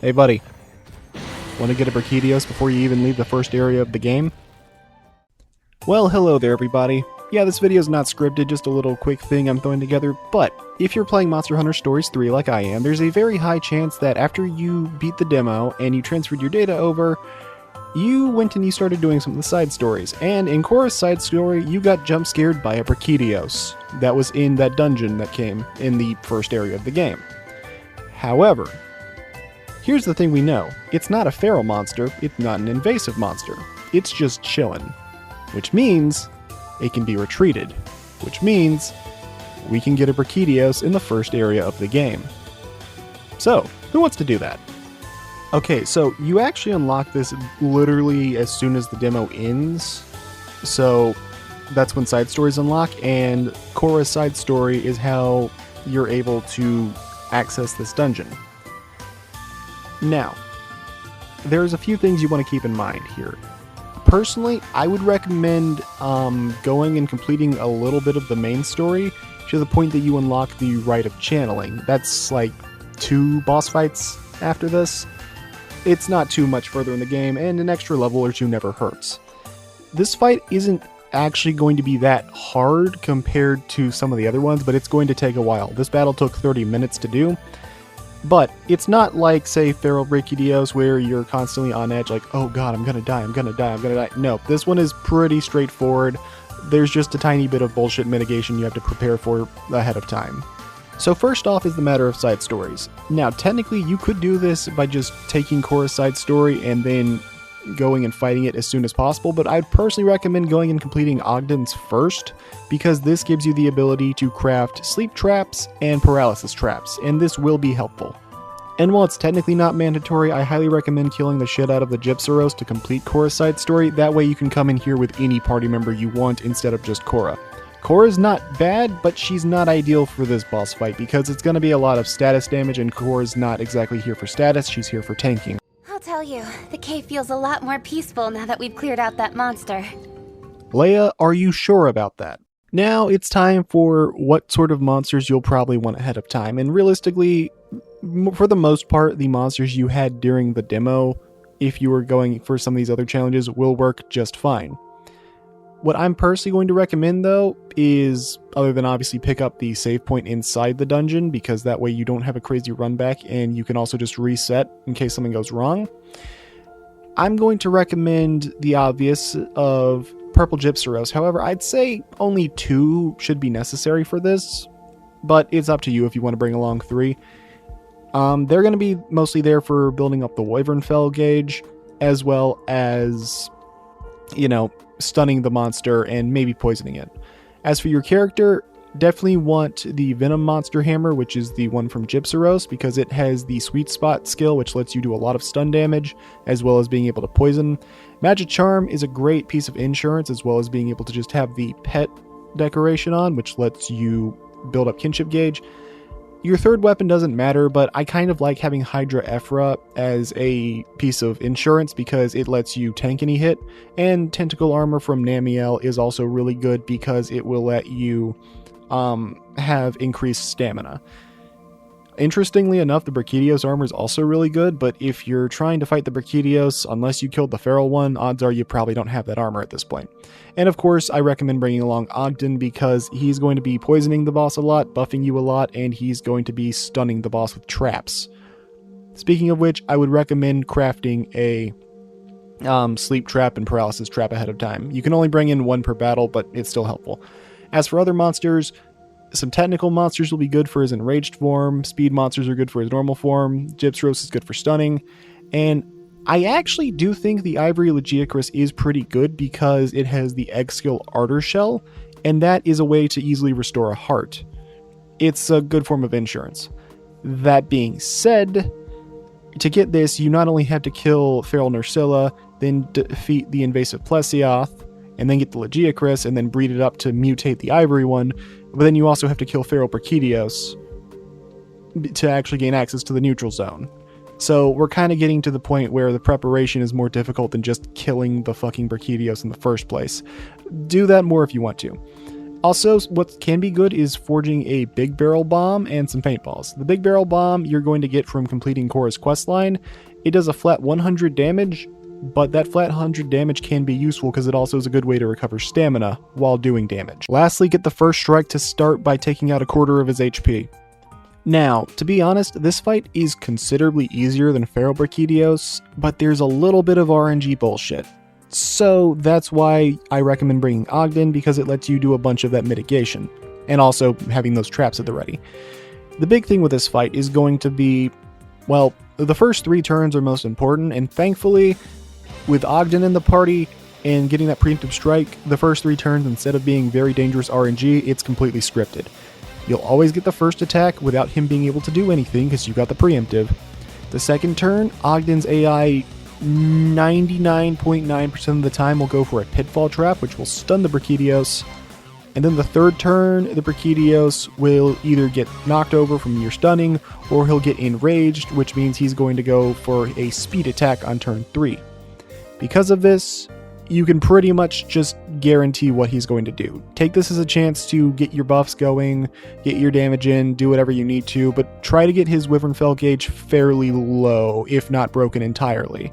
Hey buddy, want to get a Brachidios before you even leave the first area of the game? Well, hello there everybody. Yeah, this video is not scripted, just a little quick thing I'm throwing together, but if you're playing Monster Hunter Stories 3 like I am, there's a very high chance that after you beat the demo and you transferred your data over, you went and you started doing some of the side stories, and in Cora's side story, you got jump scared by a Brachidios that was in that dungeon that came in the first area of the game. However, here's the thing we know. It's not a feral monster, it's not an invasive monster. It's just chillin'. Which means it can be retreated. Which means we can get a Brachidios in the first area of the game. So, who wants to do that? Okay, so you actually unlock this literally as soon as the demo ends. So that's when side stories unlock, and Cora's side story is how you're able to access this dungeon. Now, there's a few things you want to keep in mind here. Personally, I would recommend going and completing a little bit of the main story to the point that you unlock the Rite of Channeling. That's like 2 boss fights after this. It's not too much further in the game, and an extra level or 2 never hurts. This fight isn't actually going to be that hard compared to some of the other ones, but it's going to take a while. This battle took 30 minutes to do. But it's not like, say, Feral Brachidios, where you're constantly on edge, like, oh god, I'm gonna die, I'm gonna die, I'm gonna die. No, this one is pretty straightforward. There's just a tiny bit of bullshit mitigation you have to prepare for ahead of time. So first off is the matter of side stories. Now, technically, you could do this by just taking Cora's side story and then going and fighting it as soon as possible, but I'd personally recommend going and completing Ogden's first, because this gives you the ability to craft sleep traps and paralysis traps, and this will be helpful. And while it's technically not mandatory, I highly recommend killing the shit out of the Gypsaros to complete Cora's side story. That way you can come in here with any party member you want instead of just Cora. Cora's not bad, but she's not ideal for this boss fight because it's going to be a lot of status damage, and Cora's not exactly here for status, she's here for tanking. I'll tell you, the cave feels a lot more peaceful now that we've cleared out that monster. Leia, are you sure about that? Now it's time for what sort of monsters you'll probably want ahead of time, and realistically, for the most part, the monsters you had during the demo, if you were going for some of these other challenges, will work just fine. What I'm personally going to recommend, though, is, other than obviously pick up the save point inside the dungeon, because that way you don't have a crazy run back and you can also just reset in case something goes wrong, I'm going to recommend the obvious of Purple Gypsaros. However, I'd say only 2 should be necessary for this, but it's up to you if you want to bring along 3. They're going to be mostly there for building up the Wyvernfell gauge, as well as, you know, stunning the monster and maybe poisoning it. As for your character, definitely want the Venom Monster Hammer, which is the one from Gypsaros, because it has the Sweet Spot skill, which lets you do a lot of stun damage, as well as being able to poison. Magic Charm is a great piece of insurance, as well as being able to just have the pet decoration on, which lets you build up kinship gauge. Your third weapon doesn't matter, but I kind of like having Hydra Ephra as a piece of insurance because it lets you tank any hit, and Tentacle Armor from Namiel is also really good because it will let you have increased stamina. Interestingly enough, the Brachidios armor is also really good, but if you're trying to fight the Brachidios, unless you killed the feral one, odds are you probably don't have that armor at this point. And of course, I recommend bringing along Ogden because he's going to be poisoning the boss a lot, buffing you a lot, and he's going to be stunning the boss with traps. Speaking of which, I would recommend crafting a sleep trap and paralysis trap ahead of time. You can only bring in 1 per battle, but it's still helpful. As for other monsters, some technical monsters will be good for his enraged form, speed monsters are good for his normal form, Gypsaros is good for stunning, and I actually do think the Ivory Legiacris is pretty good because it has the egg skill Ardor Shell, and that is a way to easily restore a heart. It's a good form of insurance. That being said, to get this, you not only have to kill Feral Nursilla, then defeat the invasive Plesioth, and then get the Legiacris, and then breed it up to mutate the Ivory one, but then you also have to kill Feral Brachidios to actually gain access to the neutral zone. So we're kind of getting to the point where the preparation is more difficult than just killing the fucking Brachidios in the first place. Do that more if you want to. Also, what can be good is forging a big barrel bomb and some paintballs. The big barrel bomb you're going to get from completing Korra's questline. It does a flat 100 damage, but that flat 100 damage can be useful because it also is a good way to recover stamina while doing damage. Lastly, get the first strike to start by taking out a quarter of his HP. Now, to be honest, this fight is considerably easier than Feral Brachidios, but there's a little bit of RNG bullshit. So that's why I recommend bringing Ogden, because it lets you do a bunch of that mitigation, and also having those traps at the ready. The big thing with this fight is going to be, well, the first 3 turns are most important, and thankfully, with Ogden in the party and getting that preemptive strike, the first 3 turns, instead of being very dangerous RNG, it's completely scripted. You'll always get the first attack without him being able to do anything because you got the preemptive. The second turn, Ogden's AI 99.9% of the time will go for a pitfall trap, which will stun the Brachidios. And then the third turn, the Brachidios will either get knocked over from your stunning, or he'll get enraged, which means he's going to go for a speed attack on turn 3. Because of this, you can pretty much just guarantee what he's going to do. Take this as a chance to get your buffs going, get your damage in, do whatever you need to, but try to get his Wyvern Fell gauge fairly low, if not broken entirely.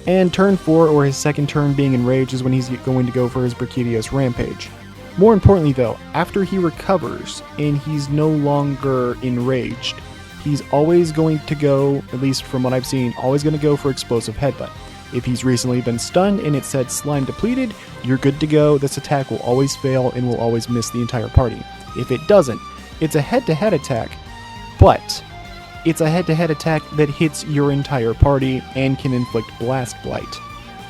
And turn 4, or his second turn being enraged, is when he's going to go for his Brachidios Rampage. More importantly though, after he recovers and he's no longer enraged, he's always going to go, at least from what I've seen, always going to go for Explosive Headbutt. If he's recently been stunned and it said Slime Depleted, you're good to go. This attack will always fail and will always miss the entire party. If it doesn't, it's a head-to-head attack, but it's a head-to-head attack that hits your entire party and can inflict Blast Blight.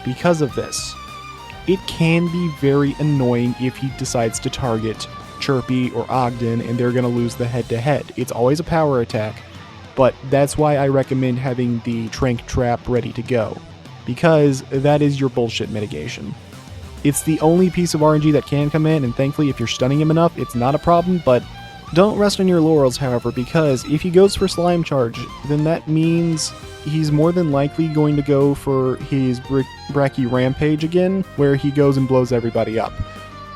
Because of this, it can be very annoying if he decides to target Chirpy or Ogden and they're going to lose the head-to-head. It's always a power attack, but that's why I recommend having the Trank Trap ready to go, because that is your bullshit mitigation. It's the only piece of RNG that can come in, and thankfully if you're stunning him enough, it's not a problem, but don't rest on your laurels, however, because if he goes for Slime Charge, then that means he's more than likely going to go for his Brachi Rampage again, where he goes and blows everybody up.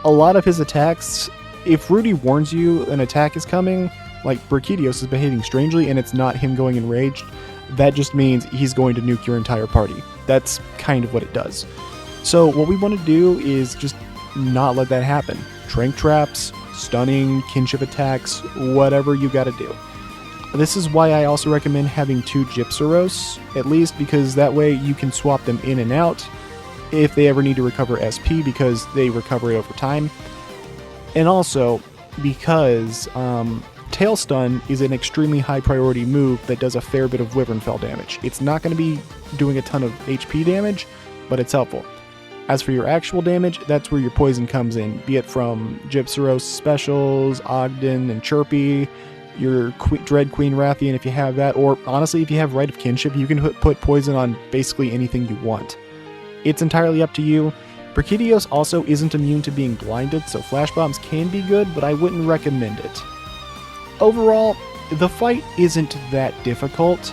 A lot of his attacks, if Rudy warns you an attack is coming, like Brachidios is behaving strangely and it's not him going enraged, that just means he's going to nuke your entire party. That's kind of what it does. So what we want to do is just not let that happen. Trank traps, stunning, kinship attacks, whatever you gotta do. This is why I also recommend having 2 Gypsaros, at least, because that way you can swap them in and out if they ever need to recover SP, because they recover it over time. And also, because Tail Stun is an extremely high priority move that does a fair bit of Wyvern Fell damage. It's not going to be doing a ton of HP damage, but it's helpful. As for your actual damage, that's where your poison comes in, be it from Gypsaros specials, Ogden and Chirpy, your Dread Queen Rathian if you have that, or honestly if you have Rite of Kinship, you can put poison on basically anything you want. It's entirely up to you. Brachidios also isn't immune to being blinded, so flash bombs can be good, but I wouldn't recommend it. Overall, the fight isn't that difficult,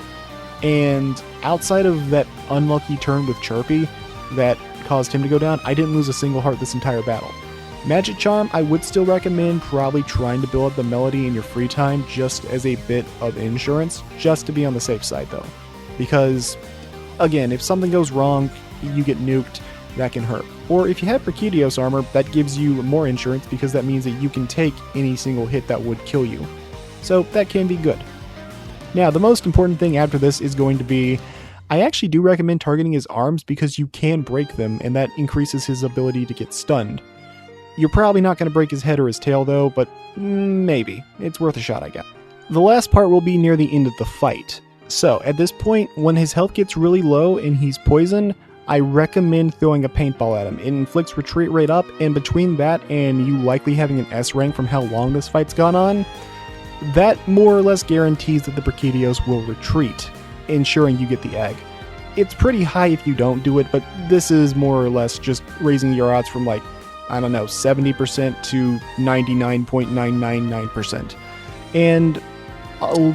and outside of that unlucky turn with Chirpy that caused him to go down, I didn't lose a single heart this entire battle. Magic Charm, I would still recommend probably trying to build up the melody in your free time just as a bit of insurance, just to be on the safe side though. Because, again, if something goes wrong, you get nuked, that can hurt. Or if you have Brachidios armor, that gives you more insurance because that means that you can take any single hit that would kill you. So that can be good. Now, the most important thing after this is going to be, I actually do recommend targeting his arms because you can break them and that increases his ability to get stunned. You're probably not going to break his head or his tail though, but maybe. It's worth a shot, I guess. The last part will be near the end of the fight. So, at this point, when his health gets really low and he's poisoned, I recommend throwing a paintball at him. It inflicts retreat rate up, and between that and you likely having an S rank from how long this fight's gone on, that more or less guarantees that the Brachidios will retreat, ensuring you get the egg. It's pretty high if you don't do it, but this is more or less just raising your odds from like, I don't know, 70% to 99.999%. And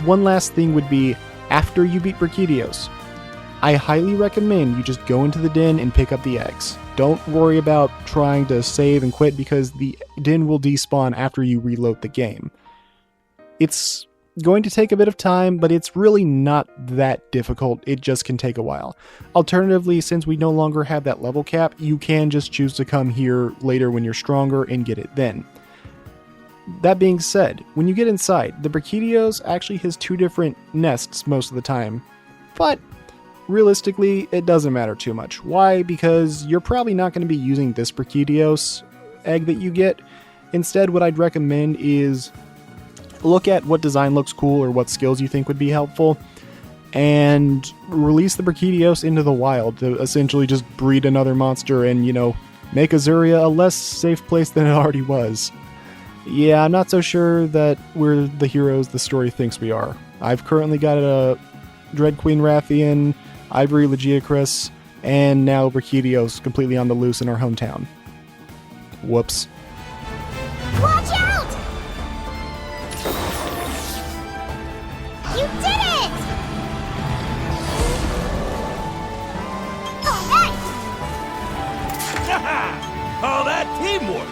one last thing would be, after you beat Brachidios, I highly recommend you just go into the den and pick up the eggs. Don't worry about trying to save and quit because the den will despawn after you reload the game. It's going to take a bit of time, but it's really not that difficult. It just can take a while. Alternatively, since we no longer have that level cap, you can just choose to come here later when you're stronger and get it then. That being said, when you get inside, the Brachidios actually has 2 different nests most of the time, but realistically, it doesn't matter too much. Why? Because you're probably not going to be using this Brachidios egg that you get. Instead, what I'd recommend is look at what design looks cool or what skills you think would be helpful, and release the Brachidios into the wild to essentially just breed another monster and, make Azuria a less safe place than it already was. Yeah, I'm not so sure that we're the heroes the story thinks we are. I've currently got a Dread Queen Rathian, Ivory Legiacris, and now Brachidios completely on the loose in our hometown. Whoops. Watch out! You did it! Haha! All that teamwork!